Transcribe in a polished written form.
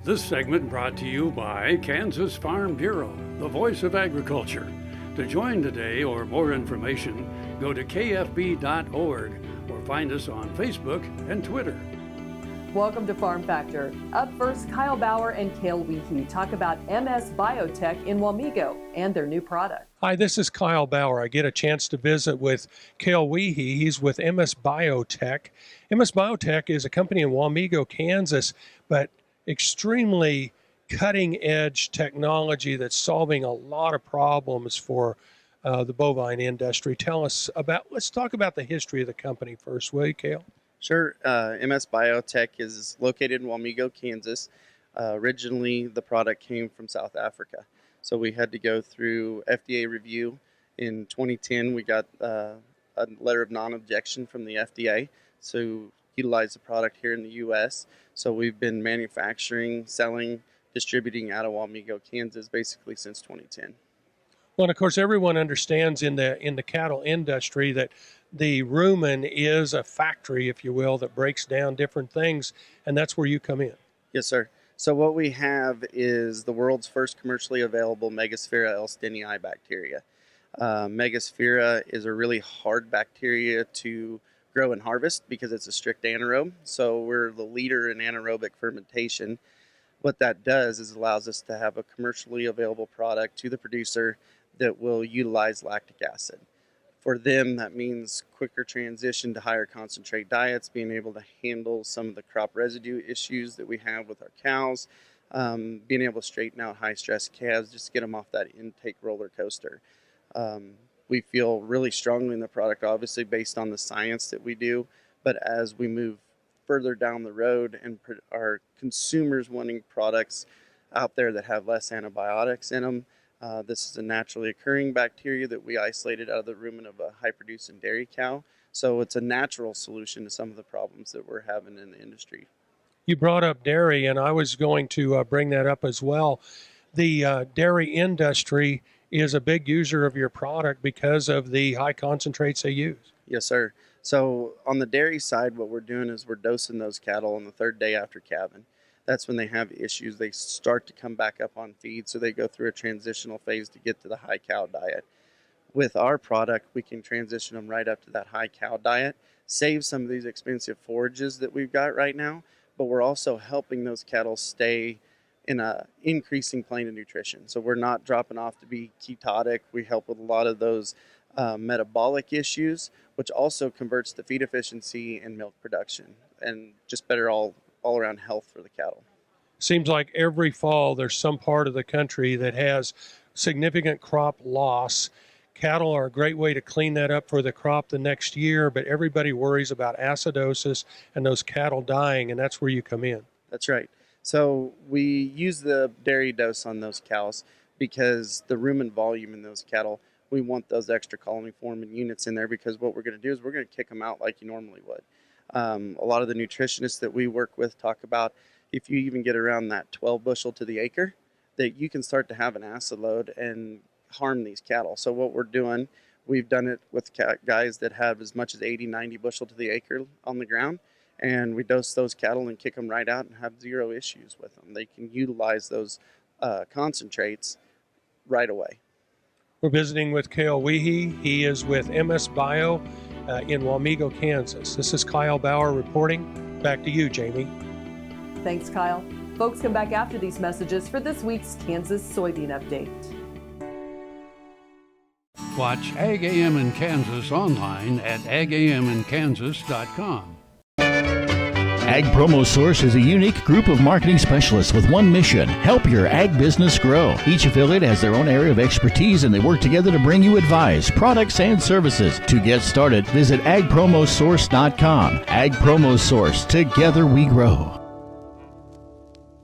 This segment brought to you by Kansas Farm Bureau, the voice of agriculture. To join today or more information, go to kfb.org or find us on Facebook and Twitter. Welcome to Farm Factor. Up first, Kyle Bauer and Cale Wiehe talk about MS Biotech in Wamego and their new product. Hi, this is Kyle Bauer. I get a chance to visit with Cale Wiehe. He's with MS Biotech. MS Biotech is a company in Wamego, Kansas, but extremely cutting-edge technology that's solving a lot of problems for the bovine industry. Let's talk about the history of the company first, will you, Cale? Sure. MS Biotech is located in Wamego, Kansas. Originally, the product came from South Africa. So we had to go through FDA review. In 2010, we got a letter of non-objection from the FDA to utilize the product here in the U.S. So we've been manufacturing, selling, distributing out of Wamego, Kansas, basically since 2010. Well, and of course, everyone understands in the cattle industry that the rumen is a factory, if you will, that breaks down different things, and that's where you come in. Yes, sir. So what we have is the world's first commercially available Megasphaera elstinii bacteria. Megasphaera is a really hard bacteria to grow and harvest because it's a strict anaerobe. So we're the leader in anaerobic fermentation. What that does is allows us to have a commercially available product to the producer that will utilize lactic acid. For them, that means quicker transition to higher concentrate diets, being able to handle some of the crop residue issues that we have with our cows, being able to straighten out high-stress calves, just get them off that intake roller coaster. We feel really strongly in the product, obviously based on the science that we do, but as we move further down the road and our consumers wanting products out there that have less antibiotics in them, this is a naturally occurring bacteria that we isolated out of the rumen of a high-producing dairy cow. So it's a natural solution to some of the problems that we're having in the industry. You brought up dairy, and I was going to bring that up as well. The dairy industry is a big user of your product because of the high concentrates they use. Yes, sir. So on the dairy side, what we're doing is we're dosing those cattle on the third day after calving. That's when they have issues. They start to come back up on feed, so they go through a transitional phase to get to the high cow diet. With our product, we can transition them right up to that high cow diet, save some of these expensive forages that we've got right now, but we're also helping those cattle stay in a increasing plane of nutrition. So we're not dropping off to be ketotic. We help with a lot of those metabolic issues, which also converts to feed efficiency and milk production and just better all around health for the cattle. Seems like every fall there's some part of the country that has significant crop loss. Cattle are a great way to clean that up for the crop the next year, but everybody worries about acidosis and those cattle dying, and that's where you come in. That's right. So we use the dairy dose on those cows because the rumen volume in those cattle, we want those extra colony forming units in there, because what we're going to do is we're going to kick them out like you normally would. A lot of the nutritionists that we work with talk about if you even get around that 12 bushel to the acre, that you can start to have an acid load and harm these cattle. So what we're doing, we've done it with guys that have as much as 80, 90 bushel to the acre on the ground, and we dose those cattle and kick them right out and have zero issues with them. They can utilize those concentrates right away. We're visiting with Cale Wiehe. He is with MS Bio in Wamego, Kansas. This is Kyle Bauer reporting. Back to you, Jamie. Thanks, Kyle. Folks, come back after these messages for this week's Kansas Soybean Update. Watch Ag AM in Kansas online at agaminkansas.com. Ag Promo Source is a unique group of marketing specialists with one mission: help your ag business grow. Each affiliate has their own area of expertise, and they work together to bring you advice, products, and services. To get started, visit agpromosource.com. Ag Promo Source. Together we grow.